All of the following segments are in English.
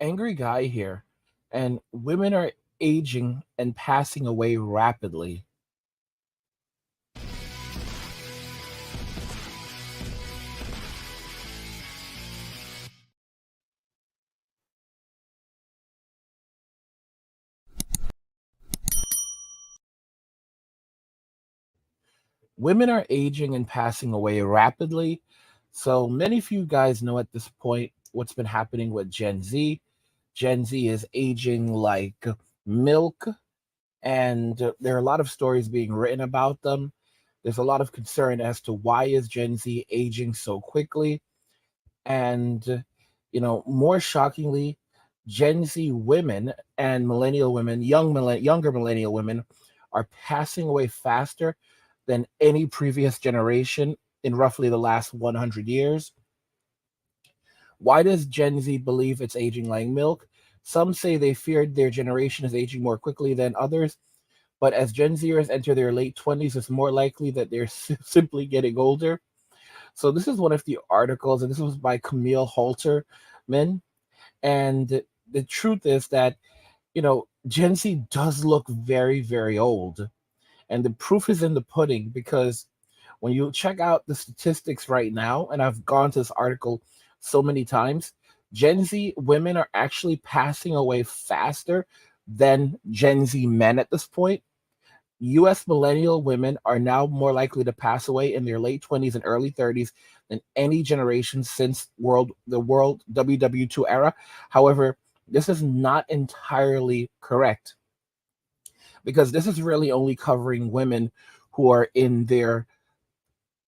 angry guy here, and women are aging and passing away rapidly. Women are aging and passing away rapidly. So many of you guys know at this point what's been happening with Gen Z. Gen Z is aging like milk, and there are a lot of stories being written about them. There's a lot of concern as to why is Gen Z aging so quickly. And more shockingly, Gen Z women and millennial women, younger millennial women, are passing away faster than any previous generation in roughly the last 100 years. Why does Gen Z believe it's aging like milk? Some say they feared their generation is aging more quickly than others, but as Gen Zers enter their late 20s, it's more likely that they're simply getting older. So this is one of the articles, and this was by Camille Halterman. And the truth is that, Gen Z does look very, very old. And the proof is in the pudding, because when you check out the statistics right now, and I've gone to this article so many times, Gen Z women are actually passing away faster than Gen Z men at this point. US millennial women are now more likely to pass away in their late 20s and early 30s than any generation since the world WW2 era. However, this is not entirely correct, because this is really only covering women who are in their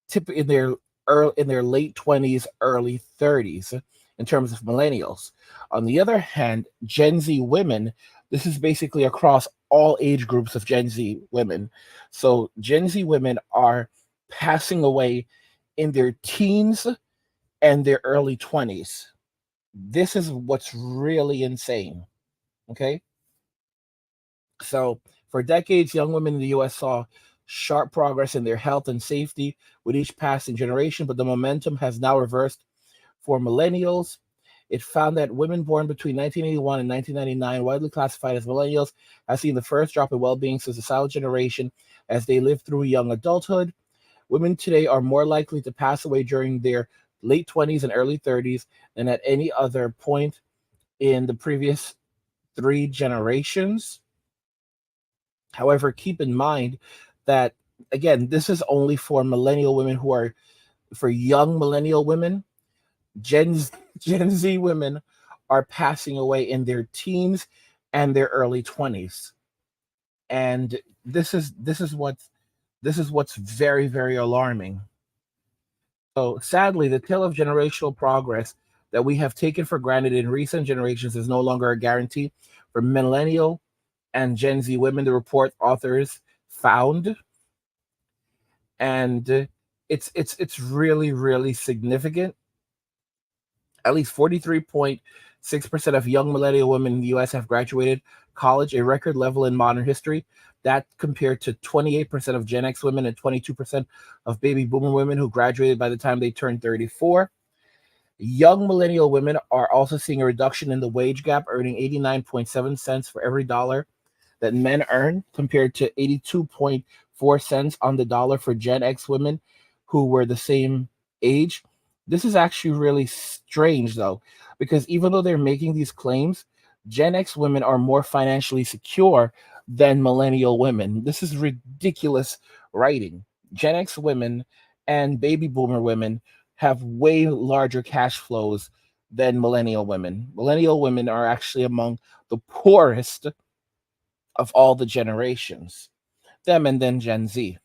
late 20s, early 30s in terms of millennials. On the other hand, Gen Z women, this is basically across all age groups of Gen Z women. So Gen Z women are passing away in their teens and their early 20s. This is what's really insane. Okay. So for decades, young women in the US saw sharp progress in their health and safety with each passing generation, but the momentum has now reversed for millennials. It found that women born between 1981 and 1999, widely classified as millennials, have seen the first drop in well-being since the silent generation as they live through young adulthood. Women today are more likely to pass away during their late 20s and early 30s than at any other point in the previous 3 generations. However, keep in mind that, again, this is only for millennial women for young millennial women. Gen Z women are passing away in their teens and their early 20s. And this is what's very, very alarming. So sadly, the tale of generational progress that we have taken for granted in recent generations is no longer a guarantee for millennial and Gen Z women, the report authors found. And it's really, really significant. At least 43.6% of young millennial women in the US have graduated college, a record level in modern history. That compared to 28% of Gen X women and 22% of baby boomer women who graduated by the time they turned 34. Young millennial women are also seeing a reduction in the wage gap, earning 89.7 cents for every dollar that men earn, compared to 82.4 cents on the dollar for Gen X women who were the same age. This is actually really strange, though, because even though they're making these claims, Gen X women are more financially secure than millennial women. This is ridiculous writing. Gen X women and baby boomer women have way larger cash flows than millennial women. Millennial women are actually among the poorest of all the generations, them and then Gen Z.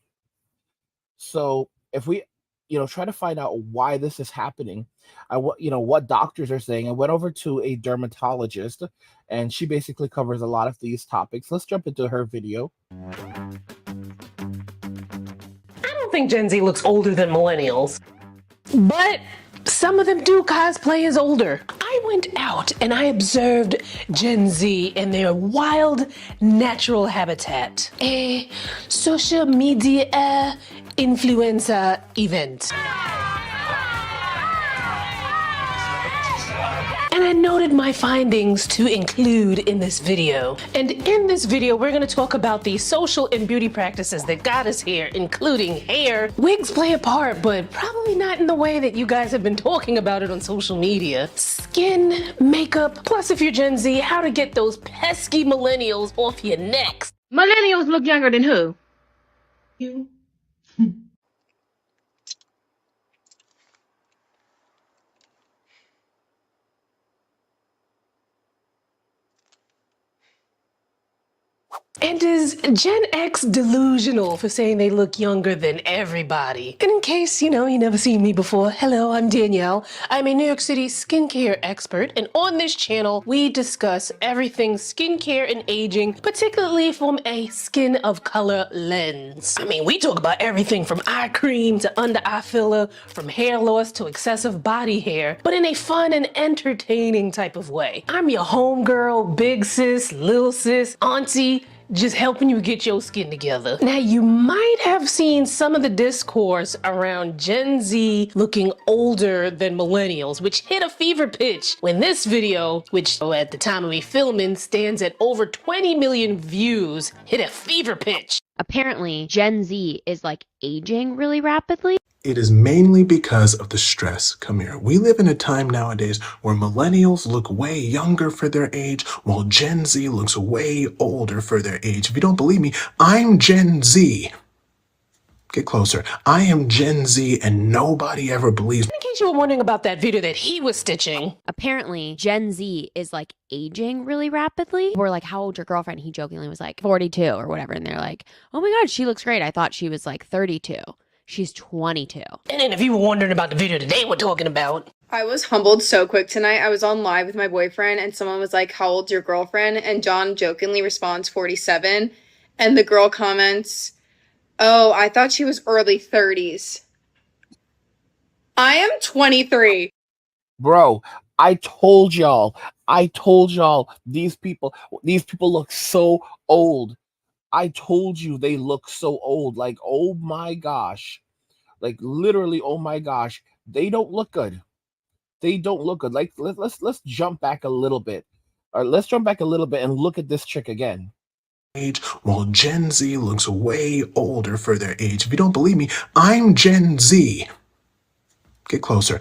So if we, try to find out why this is happening, what doctors are saying, I went over to a dermatologist, and she basically covers a lot of these topics. Let's jump into her video. I don't think Gen Z looks older than millennials, but some of them do cosplay as older. I went out and I observed Gen Z in their wild, natural habitat. A social media influencer event. And I and noted my findings to include in this video. And in this video, we're gonna talk about the social and beauty practices that got us here, including hair. Wigs play a part, but probably not in the way that you guys have been talking about it on social media. Skin, makeup, plus if you're Gen Z, how to get those pesky millennials off your necks. Millennials look younger than who? You. And is Gen X delusional for saying they look younger than everybody? And in case, you never seen me before, hello, I'm Danielle. I'm a New York City skincare expert, and on this channel, we discuss everything skincare and aging, particularly from a skin of color lens. I mean, we talk about everything from eye cream to under eye filler, from hair loss to excessive body hair, but in a fun and entertaining type of way. I'm your homegirl, big sis, little sis, auntie, just helping you get your skin together. Now, you might have seen some of the discourse around Gen Z looking older than millennials, which hit a fever pitch when this video, which at the time of me filming stands at over 20 million views, hit a fever pitch. Apparently, Gen Z is like aging really rapidly. It is mainly because of the stress. Come here. We live in a time nowadays where millennials look way younger for their age, while Gen Z looks way older for their age. If you don't believe me, I'm Gen Z. Get closer. I am Gen Z and nobody ever believes me. In case you were wondering about that video that he was stitching. Apparently, Gen Z is like aging really rapidly. We're like, how old's your girlfriend? He jokingly was like 42 or whatever. And they're like, oh my God, she looks great. I thought she was like 32. She's 22. And then if you were wondering about the video that they were talking about. I was humbled so quick tonight. I was on live with my boyfriend and someone was like, how old's your girlfriend? And John jokingly responds 47. And the girl comments, oh, I thought she was early 30s. I am 23. Bro, I told y'all these people look so old. I told you they look so old. Like, oh my gosh. Like, literally, oh my gosh. They don't look good. They don't look good. Like, let's jump back a little bit. All right, let's jump back a little bit and look at this chick again. Age, while Gen Z looks way older for their age. If you don't believe me, I'm Gen Z. Get closer.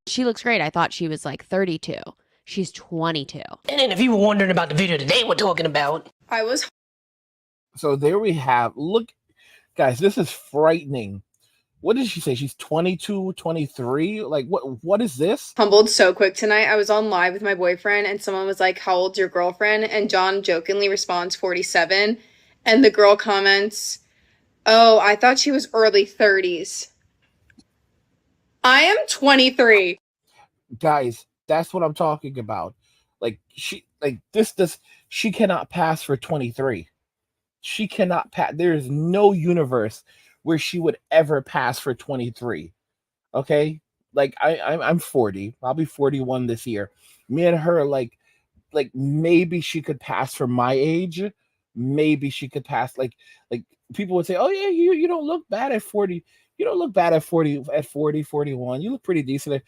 She looks great. I thought she was like 32. She's 22. And then if you were wondering about the video that they were talking about. I was So there we have, look, guys, this is frightening. What did she say? She's 22, 23? Like, what is this? humbled so quick tonight. I was on live with my boyfriend and someone was like, how old's your girlfriend? And John jokingly responds 47. And the girl comments, oh, I thought she was early 30s. I am 23. Guys, that's what I'm talking about. Like, she cannot pass for 23. She cannot pass. There is no universe where she would ever pass for 23. Okay? Like, I'm 40. I'll be 41 this year. Me and her, like maybe she could pass for my age. Maybe she could pass, like people would say, oh yeah, you don't look bad at 40. You don't look bad at 40, 41. You look pretty decent.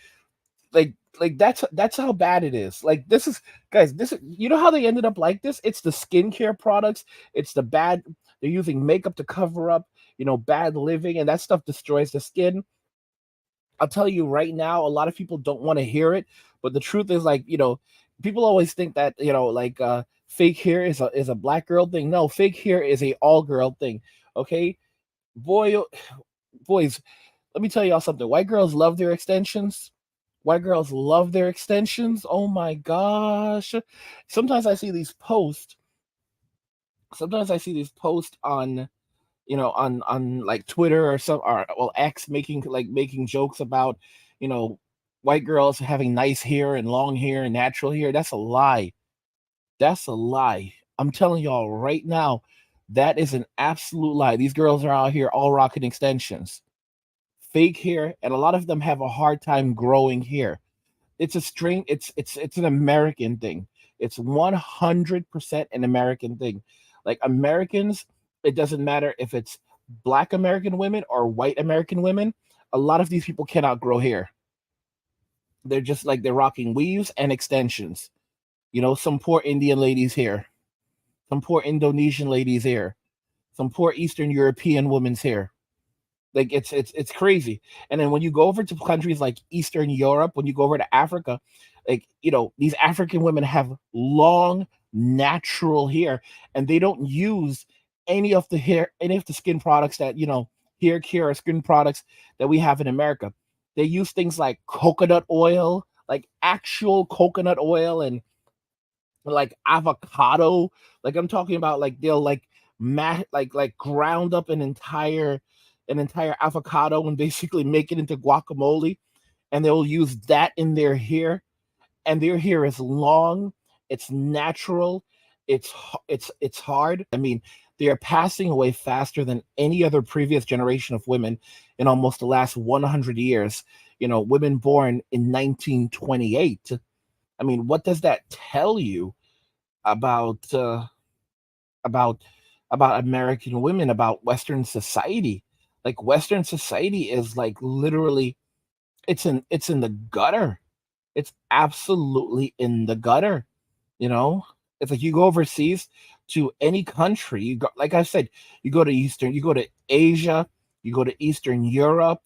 Like that's how bad it is. Like, this is, guys, you know how they ended up like this? It's the skincare products. It's the bad, they're using makeup to cover up, bad living, and that stuff destroys the skin. I'll tell you right now, a lot of people don't want to hear it, but the truth is, like, people always think that, fake hair is a black girl thing. No, fake hair is a all girl thing. Okay? Boys, let me tell y'all something. White girls love their extensions. White girls love their extensions. Oh my gosh. Sometimes I see these posts on, on like Twitter or X, making jokes about, white girls having nice hair and long hair and natural hair. That's a lie. That's a lie. I'm telling y'all right now, that is an absolute lie. These girls are out here all rocking extensions. Fake hair, and a lot of them have a hard time growing hair. It's an American thing. It's 100% an American thing. Like, Americans, it doesn't matter if it's Black American women or white American women, a lot of these people cannot grow hair. They're just like they're rocking weaves and extensions. You know, some poor Indian ladies here, some poor Indonesian ladies here, some poor Eastern European women's here. Like it's crazy. And then when you go over to countries like Eastern Europe, when you go over to Africa, like you know, these African women have long natural hair, and they don't use any of the skin products that you know hair care or skin products that we have in America. They use things like coconut oil, like actual coconut oil, and like avocado. Like I'm talking about, like they'll like like ground up an entire avocado and basically make it into guacamole, and they'll use that in their hair, and their hair is long, it's natural, it's hard. I mean, they are passing away faster than any other previous generation of women in almost the last 100 years. You know, women born in 1928. I mean, what does that tell you about about American women, about Western society? Like Western society is like literally it's in the gutter. It's absolutely in the gutter. You know, it's like you go overseas to any country. You go, like I said, you go to Asia, you go to Eastern Europe,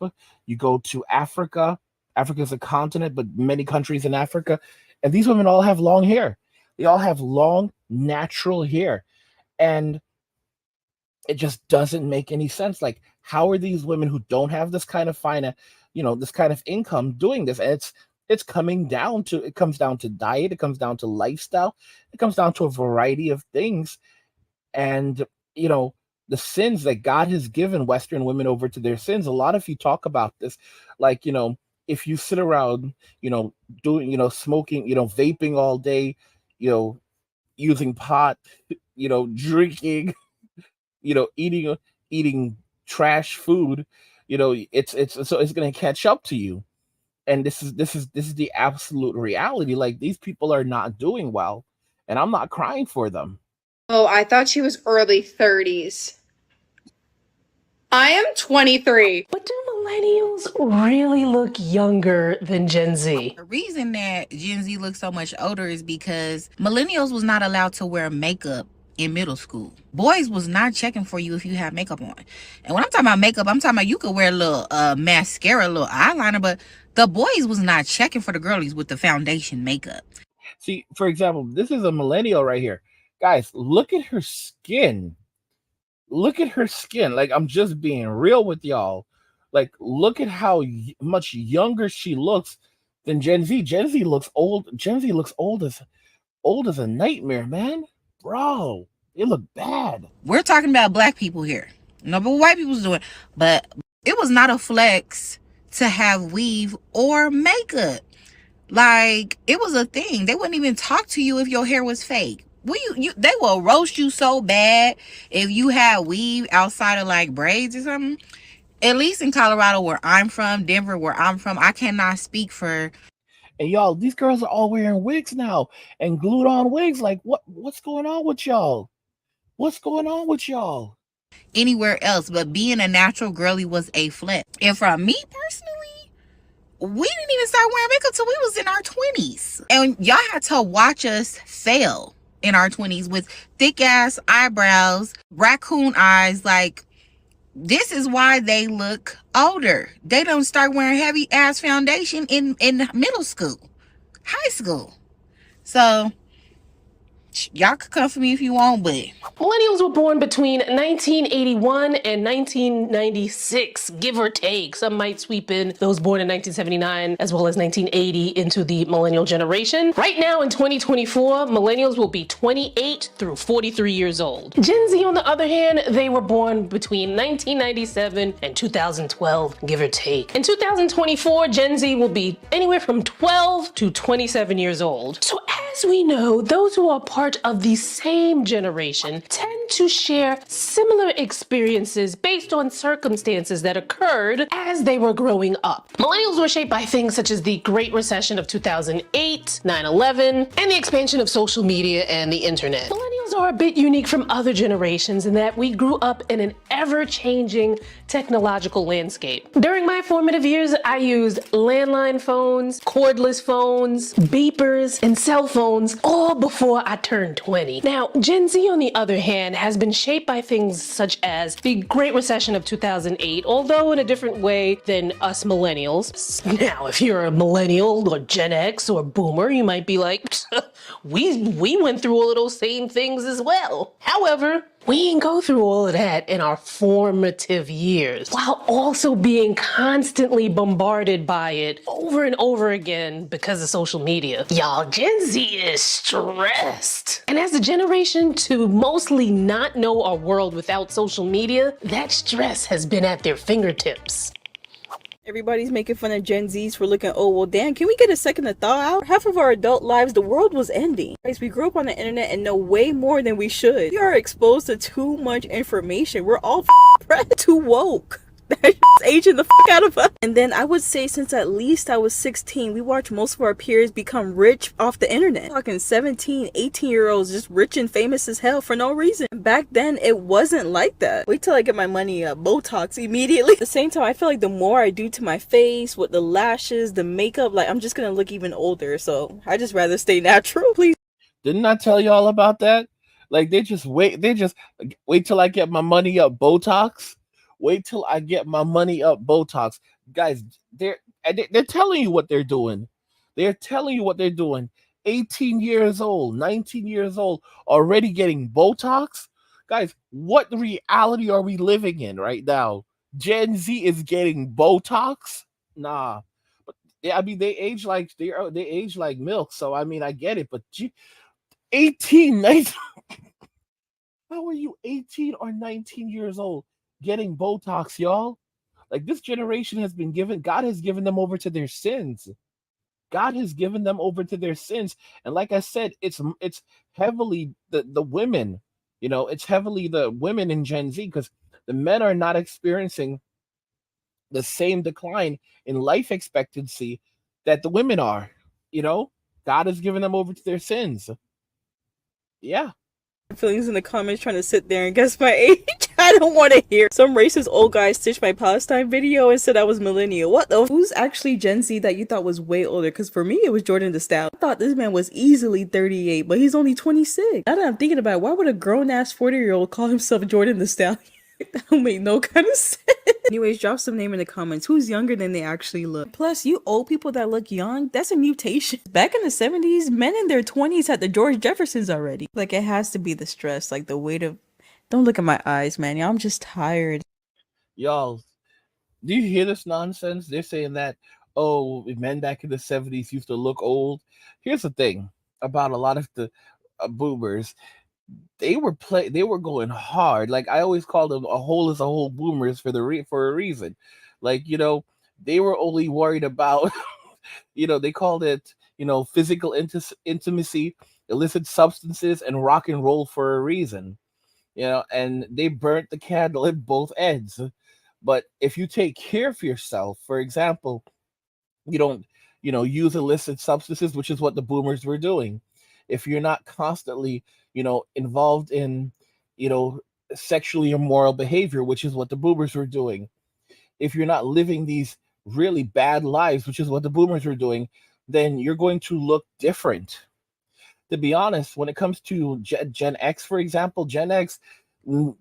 you go to Africa. Africa is a continent, but many countries in Africa, and these women all have long hair. They all have long natural hair, and it just doesn't make any sense. Like, how are these women who don't have this kind of this kind of income doing this? And it comes down to diet, it comes down to lifestyle, it comes down to a variety of things. And you know, the sins that God has given Western women over to their sins. A lot of you talk about this, like if you sit around, doing, smoking, vaping all day, you know, using pot, drinking, eating trash food, it's going to catch up to you. And this is the absolute reality. Like, these people are not doing well, and I'm not crying for them. Oh, I thought she was early 30s. I am 23. But do millennials really look younger than Gen Z? The reason that Gen Z looks so much older is because millennials was not allowed to wear makeup in middle school. Boys was not checking for you if you have makeup on. And when I'm talking about makeup, I'm talking about you could wear a little mascara, a little eyeliner, but the boys was not checking for the girlies with the foundation makeup. See, for example, this is a millennial right here. Guys, look at her skin. Look at her skin. Like, I'm just being real with y'all. Like, look at how much younger she looks than Gen Z. Gen Z looks old. Gen Z looks old as a nightmare, man. Bro, they look bad. We're talking about black people here. No, but what white people's doing. But it was not a flex to have weave or makeup. Like, it was a thing. They wouldn't even talk to you if your hair was fake. They will roast you so bad if you had weave outside of like braids or something. At least in Colorado, where I'm from, Denver, where I'm from, I cannot speak for. And y'all, these girls are all wearing wigs now and glued on wigs. Like, what's going on with y'all? What's going on with y'all? Anywhere else, but being a natural girly was a flex. And for me personally, we didn't even start wearing makeup till we was in our 20s. And y'all had to watch us fail in our 20s with thick ass eyebrows, raccoon eyes. Like, this is why they look older. They don't start wearing heavy ass foundation in middle school, high school. So y'all could come for me if you want, but Millennials were born between 1981 and 1996, give or take. Some might sweep in those born in 1979 as well as 1980 into the millennial generation. Right now in 2024, millennials will be 28 through 43 years old. Gen Z, on the other hand, they were born between 1997 and 2012, give or take. In 2024, Gen Z will be anywhere from 12 to 27 years old. So as we know, those who are part of the same generation tend to share similar experiences based on circumstances that occurred as they were growing up. Millennials were shaped by things such as the Great Recession of 2008, 9/11, and the expansion of social media and the internet. Millennials Millennials are a bit unique from other generations in that we grew up in an ever-changing technological landscape. During my formative years, I used landline phones, cordless phones, beepers, and cell phones all before I turned 20. Now, Gen Z, on the other hand, has been shaped by things such as the Great Recession of 2008, although in a different way than us millennials. Now, if you're a millennial or Gen X or boomer, you might be like, we went through all of those same things as well. However, we didn't go through all of that in our formative years, while also being constantly bombarded by it over and over again because of social media. Y'all, Gen Z is stressed. And as a generation to mostly not know our world without social media, that stress has been at their fingertips. Everybody's making fun of Gen Zs for looking old. Well, damn, can we get a second to thaw out? Half of our adult lives, the world was ending. Guys, we grew up on the internet and know way more than we should. We are exposed to too much information. We're all too woke. That's aging the out of us. And then I would say since at least I was 16, we watched most of our peers become rich off the internet. Talking 17, 18-year-olds just rich and famous as hell for no reason. Back then, it wasn't like that. Wait till I get my money Botox immediately. At the same time, I feel like the more I do to my face with the lashes, the makeup, like I'm just gonna look even older. So I just rather stay natural, please. Didn't I tell y'all about that? Like they just wait till I get my money up Botox. Wait till I get my money up Botox. Guys, they're telling you what they're doing. They're telling you what they're doing. 18 years old, 19 years old, already getting Botox. Guys, what reality are we living in right now? Gen Z is getting Botox? Nah. But I mean they age like milk, so I mean I get it, but 18, 19. How are you 18 or 19 years old getting Botox, y'all? Like this generation has been given, God has given them over to their sins. God has given them over to their sins. And like I said, it's heavily the women, it's heavily the women in Gen Z because the men are not experiencing the same decline in life expectancy that the women are. God has given them over to their sins. Yeah. Feelings in the comments trying to sit there and guess my age. I don't want to hear. Some racist old guy stitched my Palestine video and said I was millennial. What the? Who's actually Gen Z that you thought was way older? Because for me, it was Jordan the Stout. I thought this man was easily 38, but he's only 26. Now that I'm thinking about it, why would a grown-ass 40-year-old call himself Jordan the Stout? That don't make no kind of sense. Anyways, drop some name in the comments. Who's younger than they actually look? Plus, you old people that look young, that's a mutation. Back in the 70s, men in their 20s had the George Jeffersons already. Like, it has to be the stress, like the weight of... Don't look at my eyes, man. Y'all, I'm just tired. Y'all, do you hear this nonsense? They're saying that, men back in the 70s used to look old. Here's the thing about a lot of the boomers. They were going hard. Like I always call them a hole is a hole boomers for a reason. Like, they were only worried about, they called it, physical intimacy, illicit substances, and rock and roll for a reason. And they burnt the candle at both ends. But if you take care of yourself, for example, you don't, use illicit substances, which is what the boomers were doing. If you're not constantly, involved in, sexually immoral behavior, which is what the boomers were doing. If you're not living these really bad lives, which is what the boomers were doing, then you're going to look different. To be honest, when it comes to Gen X, for example, Gen X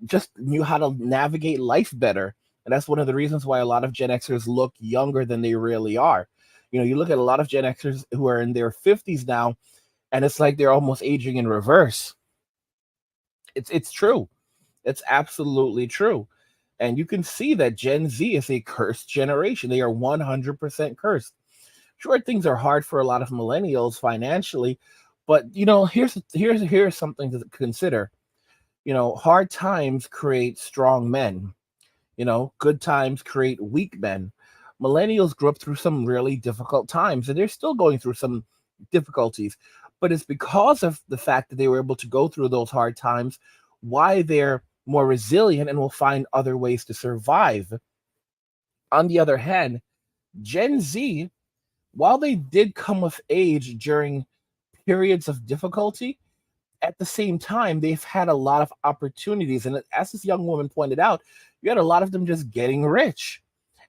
just knew how to navigate life better. And that's one of the reasons why a lot of Gen Xers look younger than they really are. You look at a lot of Gen Xers who are in their 50s now, and it's like they're almost aging in reverse. It's true. It's absolutely true. And you can see that Gen Z is a cursed generation. They are 100% cursed. Sure, things are hard for a lot of millennials financially, but here's something to consider. Hard times create strong men. Good times create weak men. Millennials grew up through some really difficult times, and they're still going through some difficulties. But it's because of the fact that they were able to go through those hard times why they're more resilient and will find other ways to survive. On the other hand, Gen Z, while they did come of age during periods of difficulty, at the same time, they've had a lot of opportunities. And as this young woman pointed out, you had a lot of them just getting rich.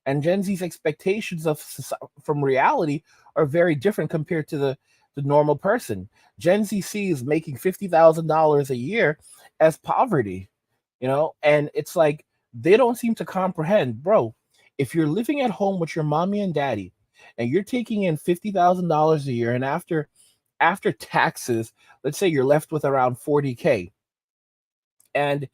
And Gen Z's expectations from reality are very different compared to the normal person. Gen Z sees making $50,000 a year as poverty, and it's like they don't seem to comprehend, bro. If you're living at home with your mommy and daddy, and you're taking in $50,000 a year, and after taxes, let's say you're left with around 40K, and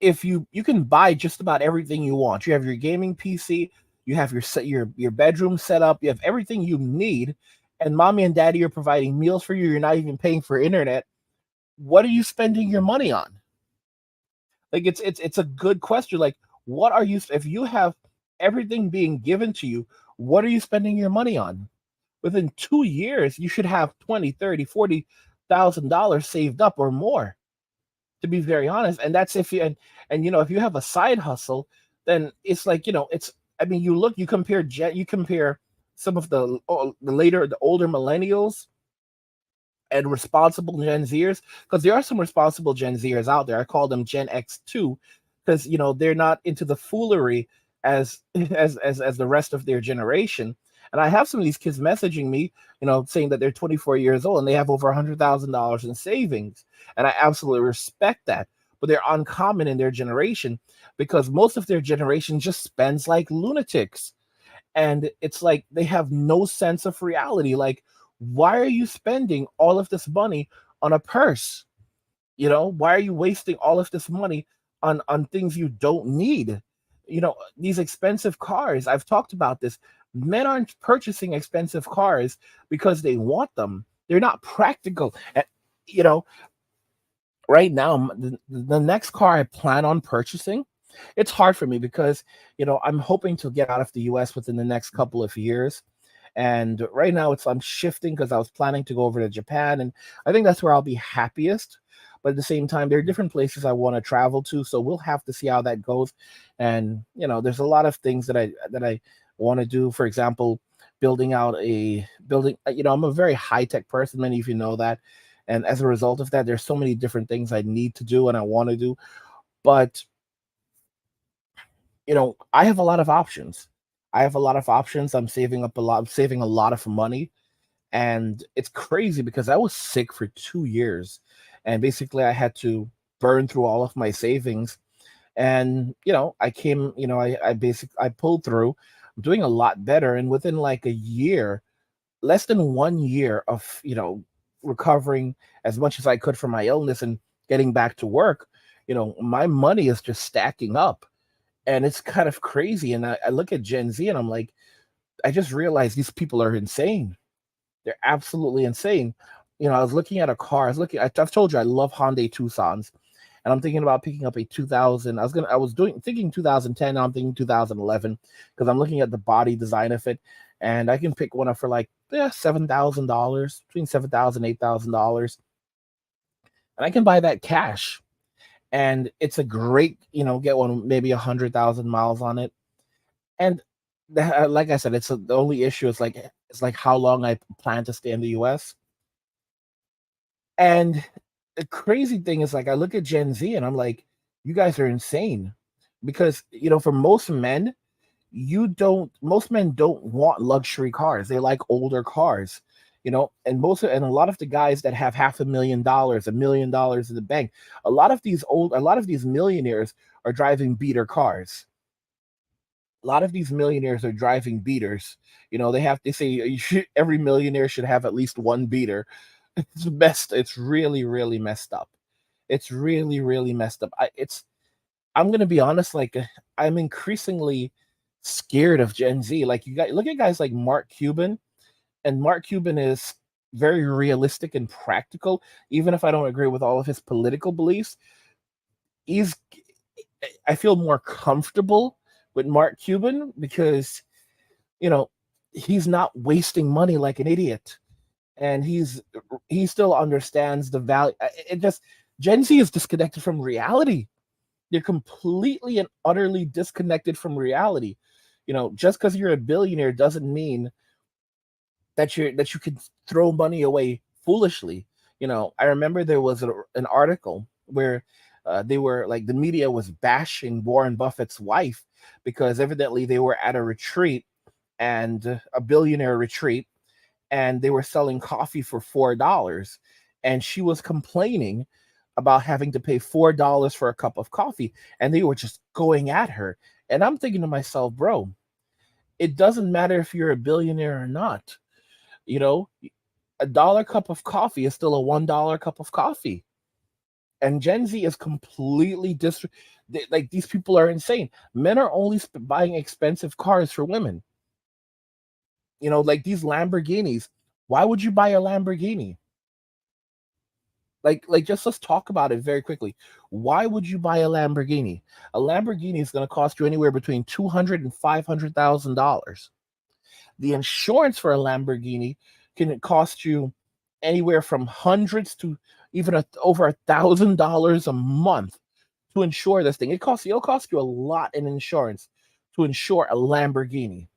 if you can buy just about everything you want. You have your gaming PC, you have your bedroom set up, you have everything you need, and mommy and daddy are providing meals for you. You're not even paying for internet. What are you spending your money on? Like it's a good question. Like, what are you if you have everything being given to you, what are you spending your money on? Within 2 years, you should have 20, 30, $40,000 saved up or more, to be very honest. And that's if you if you have a side hustle, then it's like, it's I mean, you compare some of the older millennials and responsible Gen Zers, because there are some responsible Gen Zers out there. I call them Gen X2, because they're not into the foolery as as the rest of their generation. And I have some of these kids messaging me, saying that they're 24 years old and they have over $100,000 in savings, and I absolutely respect that. But they're uncommon in their generation because most of their generation just spends like lunatics, and it's like they have no sense of reality. Like, why are you spending all of this money on a purse? Why are you wasting all of this money on things you don't need? These expensive cars, I've talked about this. Men aren't purchasing expensive cars because they want them. They're not practical. And, you know, right now, the next car I plan on purchasing, it's hard for me because, I'm hoping to get out of the US within the next couple of years. And right now I'm shifting because I was planning to go over to Japan, and I think that's where I'll be happiest. But at the same time, there are different places I want to travel to, so we'll have to see how that goes. And there's a lot of things that I want to do. For example, building out a building. I'm a very high tech person. Many of you know that, and as a result of that, there's so many different things I need to do and I want to do. But I have a lot of options. I'm saving up a lot. I'm saving a lot of money, and it's crazy because I was sick for 2 years, and basically I had to burn through all of my savings. And I came, I pulled through. I'm doing a lot better, and within like a year, less than 1 year of recovering as much as I could from my illness and getting back to work, my money is just stacking up, and it's kind of crazy. And I look at Gen Z and I'm like, I just realized these people are insane. They're absolutely insane. I was looking at a car. I've told you I love Hyundai Tucson's, and I'm thinking about picking up a 2000. Thinking 2010. Now I'm thinking 2011 because I'm looking at the body design of it, and I can pick one up for like $7,000, between $7,000 $8,000, and I can buy that cash. And it's a great, get one maybe 100,000 miles on it. And like I said, the only issue is like how long I plan to stay in the US. And the crazy thing is, like, I look at Gen Z and I'm like, you guys are insane. Because, for most men don't want luxury cars. They like older cars, and a lot of the guys that have $500,000, $1 million in the bank, a lot of these millionaires are driving beater cars. A lot of these millionaires are driving beaters. They say every millionaire should have at least one beater. It's messed. It's really, really messed up. It's really, really messed up. I'm gonna be honest. Like, I'm increasingly scared of Gen Z. Like, you guys look at guys like Mark Cuban, and Mark Cuban is very realistic and practical. Even if I don't agree with all of his political beliefs, he's. I feel more comfortable with Mark Cuban because you know he's not wasting money like an idiot, and he still understands the value. It just Gen Z is disconnected from reality. They're completely and utterly disconnected from reality. Just because you're a billionaire doesn't mean that you can throw money away foolishly. I remember there was an article where they were like the media was bashing Warren Buffett's wife because evidently they were at a retreat and a billionaire retreat, and they were selling coffee for $4, and she was complaining about having to pay $4 for a cup of coffee, and they were just going at her. And I'm thinking to myself, bro, it doesn't matter if you're a billionaire or not. You know, a dollar cup of coffee is still a $1 cup of coffee. And Gen Z is completely like these people are insane. Men are only buying expensive cars for women. Like these Lamborghinis. Why would you buy a Lamborghini? Like just let's talk about it very quickly. Why would you buy a Lamborghini? A Lamborghini is going to cost you anywhere between $200,000 and $500,000. The insurance for a Lamborghini can cost you anywhere from hundreds to even over $1,000 a month to insure this thing. It'll cost you a lot in insurance to insure a Lamborghini.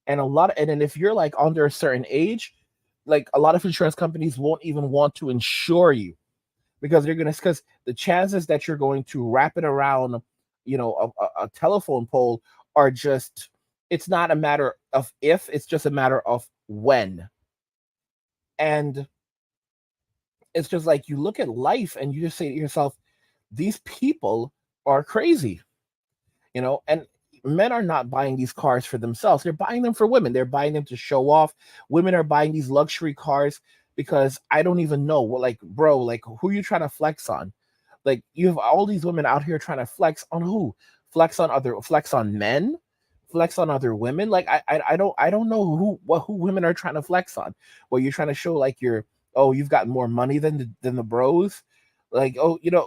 And then if you're like under a certain age, like a lot of insurance companies won't even want to insure you because because the chances that you're going to wrap it around, a telephone pole are just, it's not a matter of if, it's just a matter of when. And it's just like you look at life and you just say to yourself, these people are crazy, and men are not buying these cars for themselves. They're buying them for women. They're buying them to show off. Women are buying these luxury cars because I don't even know like, bro, like who you trying to flex on? Like you have all these women out here trying to flex on who? Flex on men, flex on other women. Like I don't know who women are trying to flex on. Well, you're trying to show like you've got more money than the bros. Like,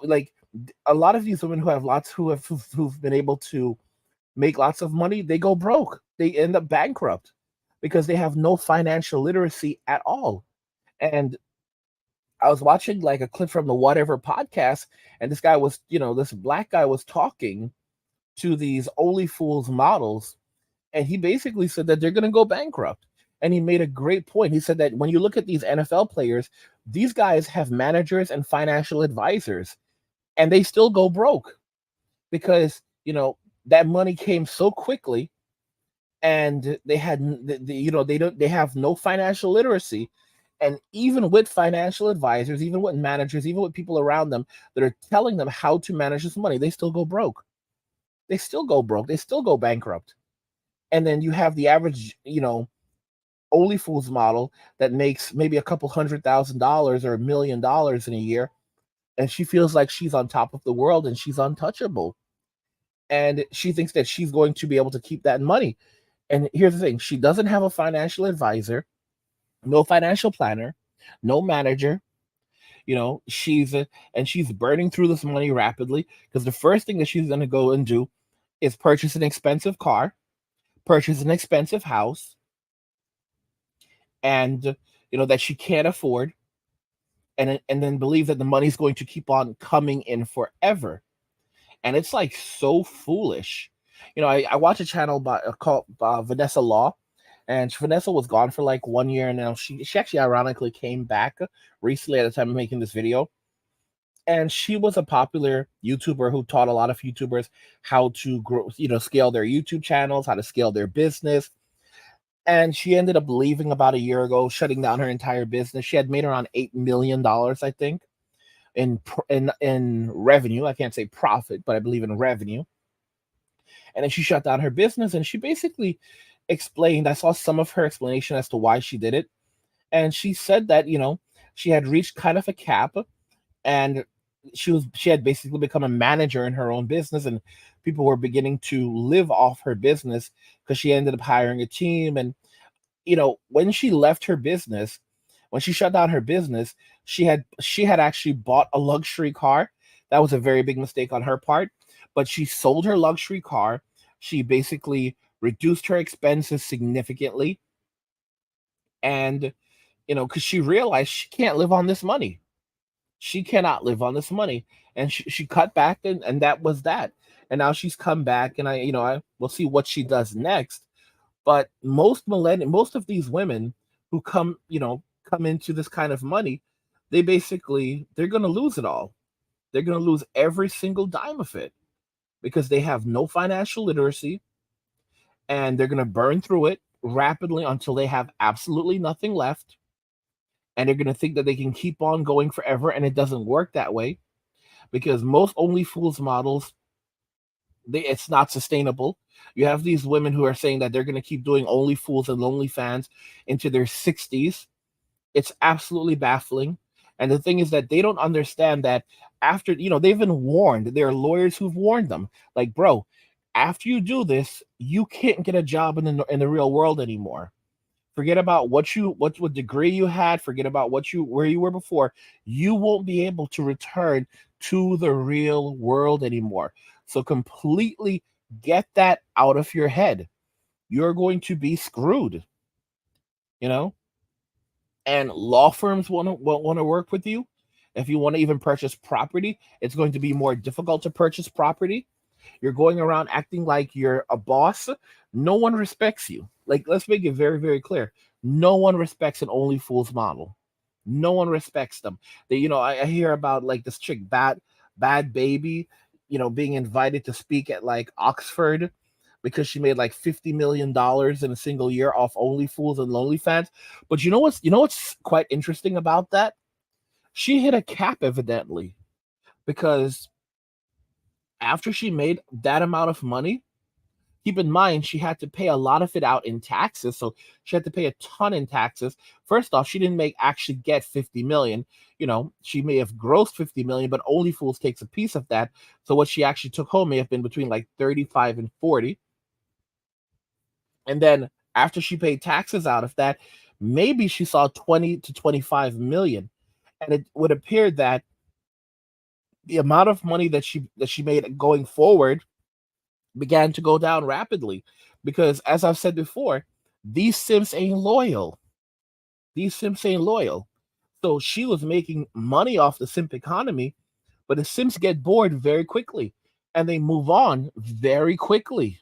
like a lot of these women who've been able to make lots of money, they go broke. They end up bankrupt because they have no financial literacy at all. And I was watching like a clip from the Whatever podcast, and this black guy was talking to these Only Fools models, and he basically said that they're going to go bankrupt. And he made a great point. He said that when you look at these NFL players, these guys have managers and financial advisors, and they still go broke because, that money came so quickly, and they have no financial literacy. And even with financial advisors, even with managers, even with people around them that are telling them how to manage this money, they still go broke. They still go broke. They still go bankrupt. And then you have the average, Only Fools model that makes maybe a couple $100,000 or $1 million in a year, and she feels like she's on top of the world and she's untouchable. And she thinks that she's going to be able to keep that money. And here's the thing, she doesn't have a financial advisor, no financial planner, no manager. She's burning through this money rapidly because the first thing that she's going to go and do is purchase an expensive car, purchase an expensive house, and that she can't afford, and then believe that the money's going to keep on coming in forever. And it's like so foolish. I watch a channel called Vanessa Law, and Vanessa was gone for like 1 year, and now she actually ironically came back recently at the time of making this video. And she was a popular YouTuber who taught a lot of YouTubers how to grow, scale their YouTube channels, how to scale their business. And she ended up leaving about a year ago, shutting down her entire business. She had made around $8 million, I think, in revenue. I can't say profit, but I believe in revenue. And then she shut down her business, and she basically explained, I saw some of her explanation as to why she did it. And she said that, she had reached kind of a cap, and she had basically become a manager in her own business, and people were beginning to live off her business because she ended up hiring a team. And when she left her business, when she shut down her business, she had actually bought a luxury car. That was a very big mistake on her part, but she sold her luxury car. She basically reduced her expenses significantly, and because she realized she can't live on this money. She cannot live on this money. And she cut back, and that was that. And now she's come back, and I will see what she does next. But most of these women who come into this kind of money, they're going to lose it all. They're going to lose every single dime of it because they have no financial literacy, and they're going to burn through it rapidly until they have absolutely nothing left. And they're going to think that they can keep on going forever, and it doesn't work that way because most OnlyFools models, it's not sustainable. You have these women who are saying that they're going to keep doing OnlyFools and OnlyFans into their 60s. It's absolutely baffling. And the thing is that they don't understand that after, they've been warned. There are lawyers who've warned them. Like, bro, after you do this, you can't get a job in the real world anymore. Forget about what degree you had. Forget about where you were before. You won't be able to return to the real world anymore. So completely get that out of your head. You're going to be screwed. You know, and law firms want to work with you. If you want to even purchase property, it's going to be more difficult to purchase property. You're going around acting like you're a boss. No one respects you. Like, let's make it very, very clear. No one respects an OnlyFools model. No one respects them. I hear about like this chick, bad baby, being invited to speak at like Oxford because she made like $50 million in a single year off OnlyFools and OnlyFans. But you know what's quite interesting about that? She hit a cap evidently, because after she made that amount of money, keep in mind she had to pay a lot of it out in taxes. So she had to pay a ton in taxes. First off, she didn't actually get 50 million. She may have grossed 50 million, but OnlyFools takes a piece of that. So what she actually took home may have been between like 35 and 40. And then after she paid taxes out of that, maybe she saw 20 to 25 million. And it would appear that the amount of money that she made going forward began to go down rapidly, because as I've said before, these simps ain't loyal. These simps ain't loyal. So she was making money off the simp economy, but the simps get bored very quickly and they move on very quickly.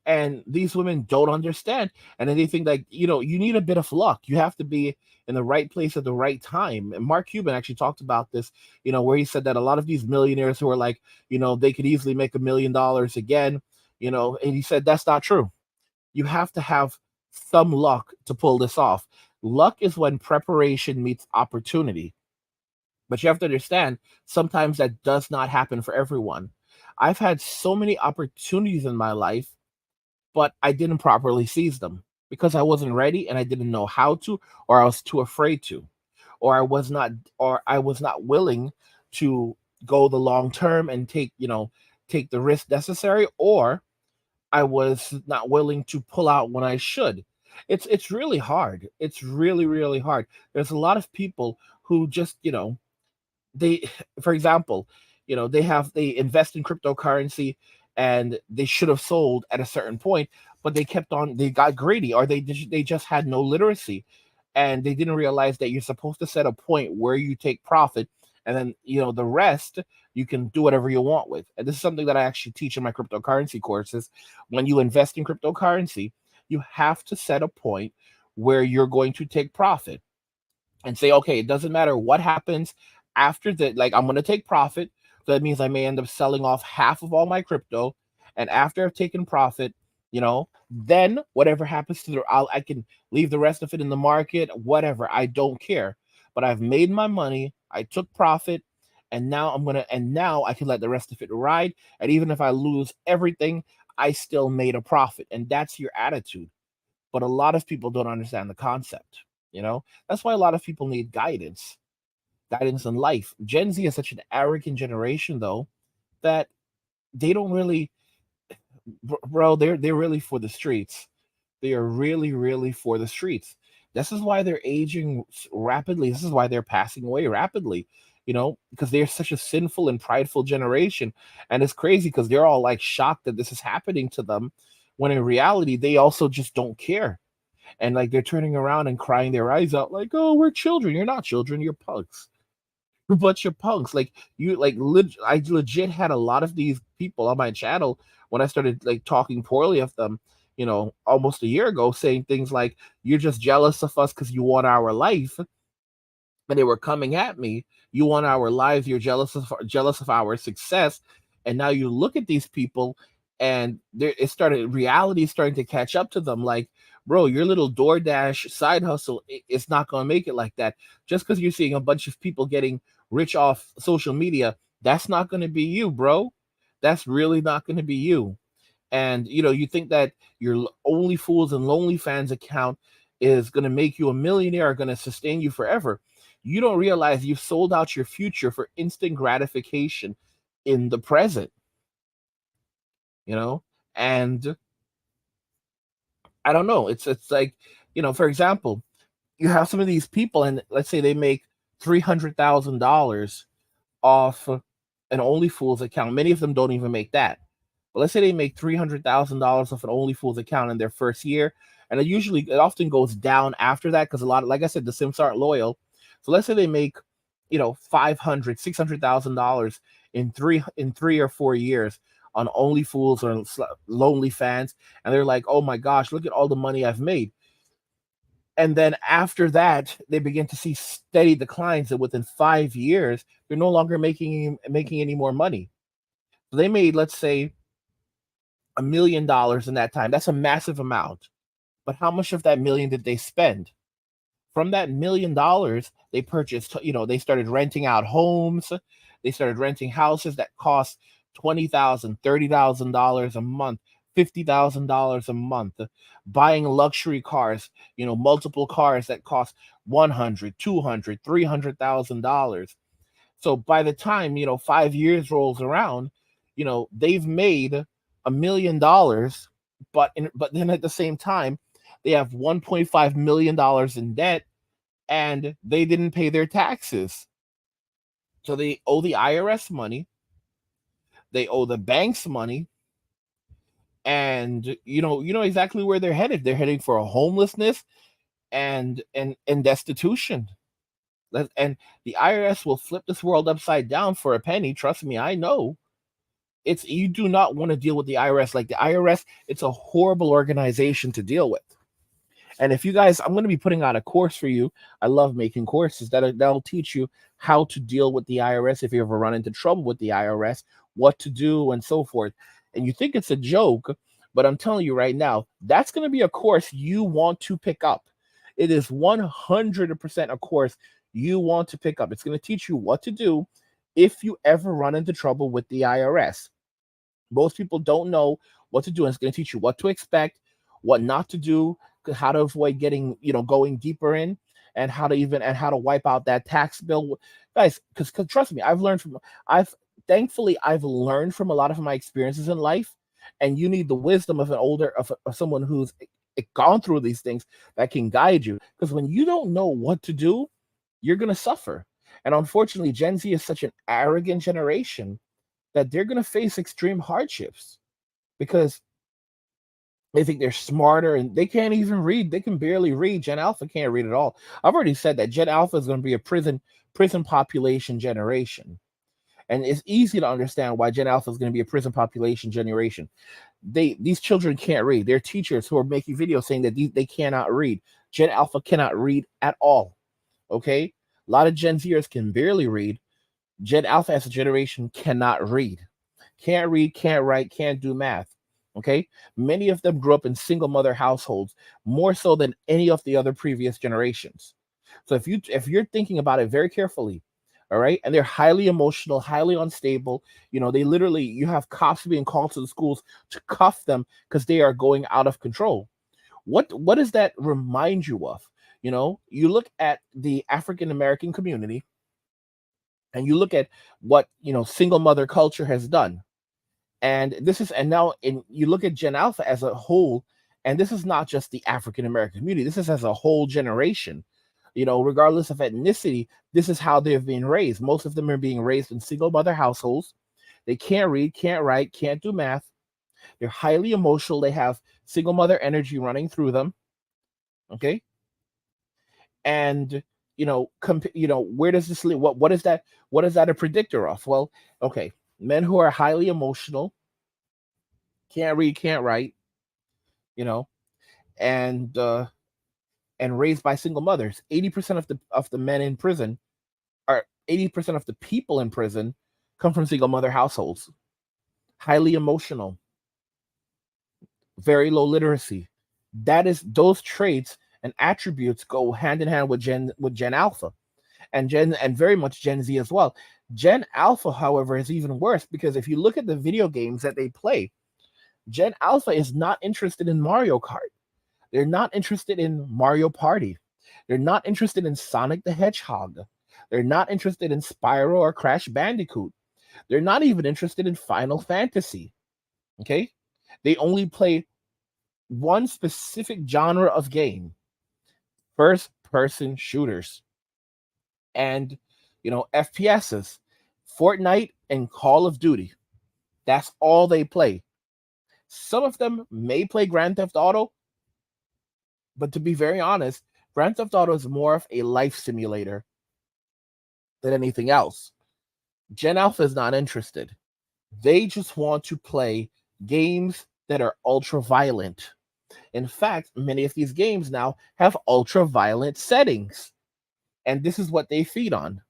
And these women don't understand. And then they think like, you need a bit of luck. You have to be in the right place at the right time. And Mark Cuban actually talked about this, where he said that a lot of these millionaires who are like, they could easily make $1 million again, and he said that's not true. You have to have some luck to pull this off. Luck is when preparation meets opportunity. But you have to understand, sometimes that does not happen for everyone. I've had so many opportunities in my life, but I didn't properly seize them because I wasn't ready and I didn't know how to, or I was too afraid to, or I was not willing to go the long term and take the risk necessary, or I was not willing to pull out when I should. It's really hard. It's really, really hard. There's a lot of people who just, they for example, they invest in cryptocurrency, and they should have sold at a certain point, but they got greedy, or they just had no literacy, and they didn't realize that you're supposed to set a point where you take profit, and then the rest you can do whatever you want with. And this is something that I actually teach in my cryptocurrency courses. When you invest in cryptocurrency, you have to set a point where you're going to take profit and say, okay, it doesn't matter what happens after that. Like, I'm going to take profit. So that means I may end up selling off half of all my crypto. And after I've taken profit, then whatever happens I can leave the rest of it in the market, whatever. I don't care. But I've made my money. I took profit. And now I can let the rest of it ride. And even if I lose everything, I still made a profit. And that's your attitude. But a lot of people don't understand the concept. That's why a lot of people need guidance in life. Gen Z is such an arrogant generation, though, that they don't really, bro. They're really for the streets. They are really, really for the streets. This is why they're aging rapidly. This is why they're passing away rapidly. Because they're such a sinful and prideful generation, and it's crazy because they're all like shocked that this is happening to them, when in reality they also just don't care. And like they're turning around and crying their eyes out, like, "Oh, we're children." You're not children. You're punks. But you're punks. Like I legit had a lot of these people on my channel when I started like talking poorly of them, almost a year ago, saying things like, "You're just jealous of us because you want our life." and they were coming at me. You want our lives, you're jealous of our success. And now you look at these people, and reality starting to catch up to them. Like, bro, your little DoorDash side hustle, it's not going to make it like that. Just because you're seeing a bunch of people getting rich off social media, that's not going to be you, bro. That's really not going to be you. And you think that your Only Fools and Lonely Fans account is going to make you a millionaire, or going to sustain you forever. You don't realize you've sold out your future for instant gratification in the present. And I don't know, it's like, for example, you have some of these people, and let's say they make $300,000 off an Only Fools account. Many of them don't even make that. But let's say they make $300,000 off an Only Fools account in their first year, and it often goes down after that, because a lot of, like I said, the Sims aren't loyal. So let's say they make, $600,000 in 3 or 4 years on Only Fools or Lonely Fans, and they're like, oh my gosh, look at all the money I've made. And then after that, they begin to see steady declines, and within 5 years, they're no longer making any more money. So they made, let's say, $1 million in that time. That's a massive amount. But how much of that million did they spend? From that $1 million, they purchased, they started renting out homes. They started renting houses that cost $20,000, $30,000 a month, $50,000 a month, buying luxury cars, multiple cars that cost $100,000, $200,000, $300,000. So by the time 5 years rolls around, they've made $1 million, but then at the same time, they have $1.5 million in debt, and they didn't pay their taxes. So they owe the IRS money, they owe the banks money, and you know exactly where they're headed. They're heading for a homelessness and destitution. And the IRS will flip this world upside down for a penny. Trust me, I know. You do not want to deal with the IRS. Like, the IRS, it's a horrible organization to deal with. And if you guys, I'm going to be putting out a course for you. I love making courses that'll teach you how to deal with the IRS if you ever run into trouble with the IRS, what to do, and so forth. And you think it's a joke, but I'm telling you right now, that's going to be a course you want to pick up. It is 100% a course you want to pick up. It's going to teach you what to do if you ever run into trouble with the IRS. Most people don't know what to do, and it's going to teach you what to expect, what not to do, how to avoid getting, going deeper in, and how to wipe out that tax bill, guys. Because trust me, I've learned from a lot of my experiences in life, and you need the wisdom of of someone who's gone through these things that can guide you. Because when you don't know what to do, you're gonna suffer. And unfortunately, Gen Z is such an arrogant generation that they're gonna face extreme hardships because they think they're smarter, and they can't even read. They can barely read. Gen Alpha can't read at all. I've already said that Gen Alpha is going to be a prison population generation. And it's easy to understand why Gen Alpha is going to be a prison population generation. These children can't read. Their teachers who are making videos saying that they cannot read. Gen Alpha cannot read at all. Okay? A lot of Gen Zers can barely read. Gen Alpha as a generation cannot read. Can't read, can't write, can't do math. Okay, many of them grew up in single mother households, more so than any of the other previous generations. So if you're thinking about it very carefully, all right, and they're highly emotional, highly unstable, you have cops being called to the schools to cuff them because they are going out of control. What does that remind you of? You look at the African American community, and you look at what single mother culture has done. And you look at Gen Alpha as a whole, and this is not just the African American community. This is as a whole generation. Regardless of ethnicity, this is how they've been raised. Most of them are being raised in single mother households. They can't read, can't write, can't do math. They're highly emotional. They have single mother energy running through them. Okay, and where does this lead? What is that? What is that a predictor of? Well, okay, men who are highly emotional, can't read, can't write, and and raised by single mothers. 80% of the men in prison, or 80% of the people in prison, come from single mother households. Highly emotional, very low literacy. That is, those traits and attributes go hand in hand with Gen Alpha, and very much Gen Z as well. Gen Alpha, however, is even worse, because if you look at the video games that they play, Gen Alpha is not interested in Mario Kart. They're not interested in Mario Party. They're not interested in Sonic the Hedgehog. They're not interested in Spyro or Crash Bandicoot. They're not even interested in Final Fantasy. Okay? They only play one specific genre of game: first person shooters. And, FPSs, Fortnite and Call of Duty. That's all they play. Some of them may play Grand Theft Auto, but to be very honest, Grand Theft Auto is more of a life simulator than anything else. Gen Alpha is not interested. They just want to play games that are ultra violent. In fact, many of these games now have ultra violent settings, and this is what they feed on.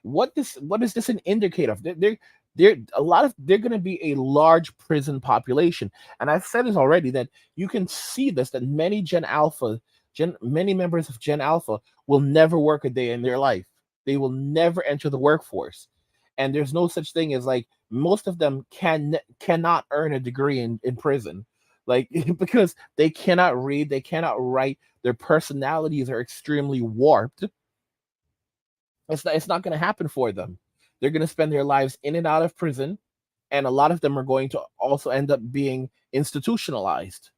What is this an indicator of? They're going to be a large prison population, and I've said this already, that you can see this, that many members of Gen Alpha will never work a day in their life. They will never enter the workforce, and there's no such thing as, like, most of them cannot earn a degree in prison, like because they cannot read, they cannot write, their personalities are extremely warped. It's not going to happen for them. They're going to spend their lives in and out of prison, and a lot of them are going to also end up being institutionalized.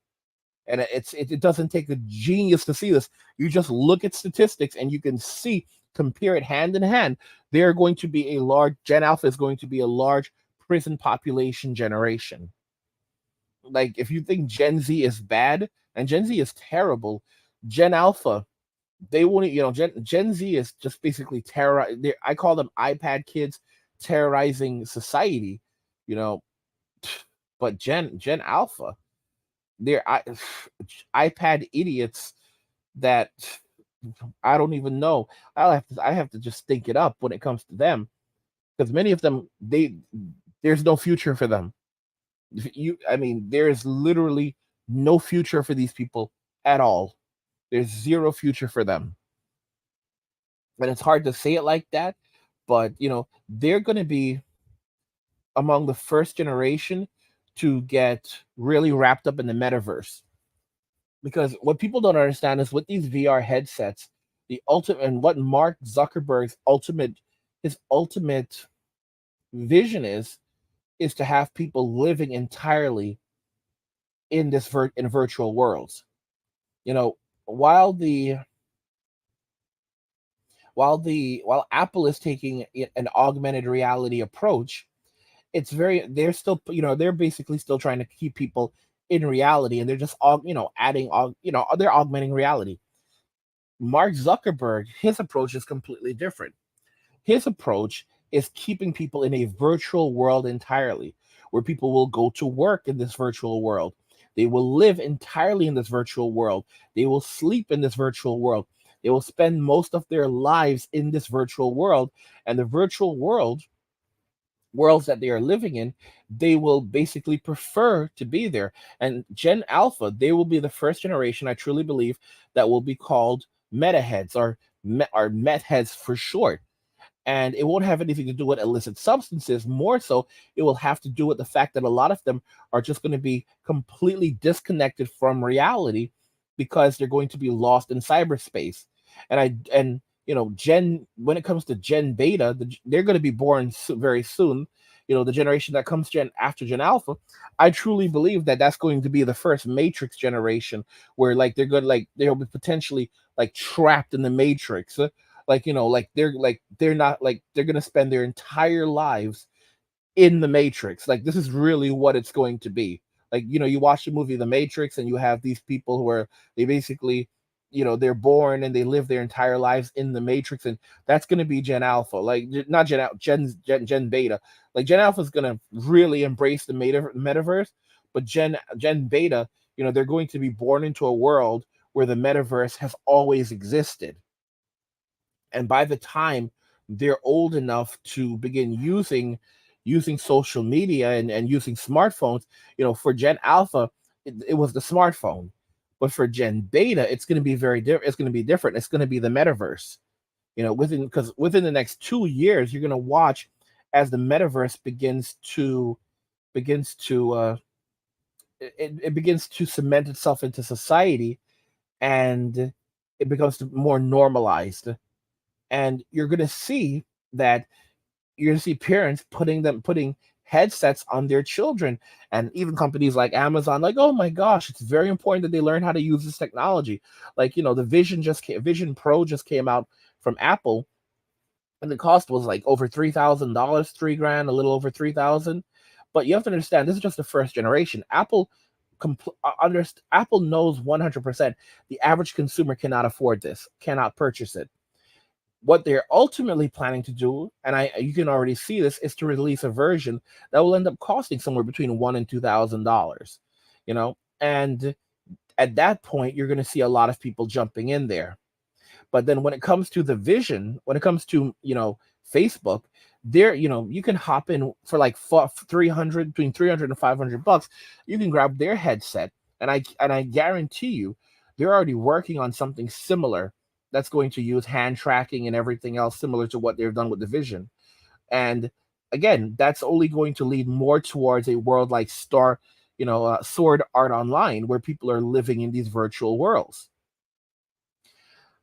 And it doesn't take a genius to see this. You just look at statistics and you can see, compare it hand in hand. They're going to be Gen Alpha is going to be a large prison population generation. Like, if you think Gen Z is bad, and Gen Z is terrible, Gen Alpha, they won't, Gen Z is just basically terror. I call them iPad kids terrorizing society, but Gen Alpha, they're iPad idiots that I don't even know. I have to just think it up when it comes to them, because many of them, there's no future for them. There is literally no future for these people at all. There's zero future for them. And it's hard to say it like that, but they're going to be among the first generation to get really wrapped up in the metaverse. Because what people don't understand is, with these VR headsets, the ultimate, and what Mark Zuckerberg's his ultimate vision is to have people living entirely in this in virtual worlds. While Apple is taking an augmented reality approach, they're basically still trying to keep people in reality, and they're just they're augmenting reality. Mark Zuckerberg, his approach is completely different. His approach is keeping people in a virtual world entirely, where people will go to work in this virtual world. They will live entirely in this virtual world. They will sleep in this virtual world. They will spend most of their lives in this virtual world, and the virtual worlds that they are living in, they will basically prefer to be there. And Gen Alpha, they will be the first generation, I truly believe, that will be called metaheads, or met heads for short. And it won't have anything to do with illicit substances. More so, it will have to do with the fact that a lot of them are just going to be completely disconnected from reality, because they're going to be lost in cyberspace. And when it comes to Gen Beta, they're going to be born very soon. The generation that comes after Gen Alpha, I truly believe that that's going to be the first Matrix generation, where, like, they'll be potentially, like, trapped in the Matrix. They're not, like, they're going to spend their entire lives in the Matrix. Like, this is really what it's going to be. Like, you watch the movie The Matrix, and you have these people who are, they basically, they're born and they live their entire lives in the Matrix, and that's going to be Gen Alpha. Like, not Gen Beta. Like, Gen Alpha is going to really embrace the metaverse, but Gen Beta, they're going to be born into a world where the metaverse has always existed. And by the time they're old enough to begin using social media and using smartphones, for Gen Alpha, it was the smartphone. But for Gen Beta, it's going to be it's going to be different. It's going to be the metaverse. Within the next 2 years, you're going to watch as the metaverse begins to it begins to cement itself into society, and it becomes more normalized. And you're going to see that you're going to see parents putting headsets on their children, and even companies like Amazon, like, oh my gosh, it's very important that they learn how to use this technology. Like, the Vision Pro just came out from Apple, and the cost was like over $3,000, $3,000, a little over 3,000. But you have to understand, this is just the first generation. Apple knows 100% the average consumer cannot afford this, cannot purchase it. What they're ultimately planning to do, and you can already see this, is to release a version that will end up costing somewhere between $1,000 and $2,000. And at that point, you're going to see a lot of people jumping in there. But then when it comes to the vision, when it comes to Facebook, there you can hop in for like between 300 and $500. You can grab their headset, and I guarantee you, they're already working on something similar that's going to use hand tracking and everything else similar to what they've done with the Vision. And again, that's only going to lead more towards a world like Sword Art Online, where people are living in these virtual worlds.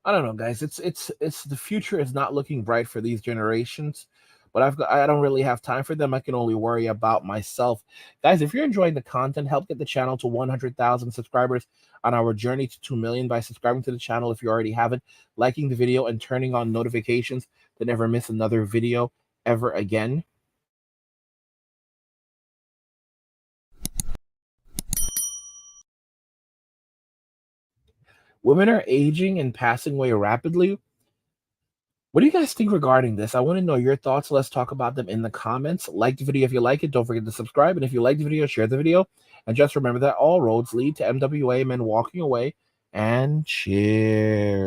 I don't know, guys. It's the future is not looking bright for these generations, but I don't really have time for them. I can only worry about myself. Guys, if you're enjoying the content, help get the channel to 100,000 subscribers on our journey to 2 million by subscribing to the channel if you already haven't, liking the video, and turning on notifications to never miss another video ever again. Women are aging and passing away rapidly. What do you guys think regarding this? I want to know your thoughts. Let's talk about them in the comments. Like the video if you like it. Don't forget to subscribe. And if you like the video, share the video. And just remember that all roads lead to MWA, men walking away. And cheers.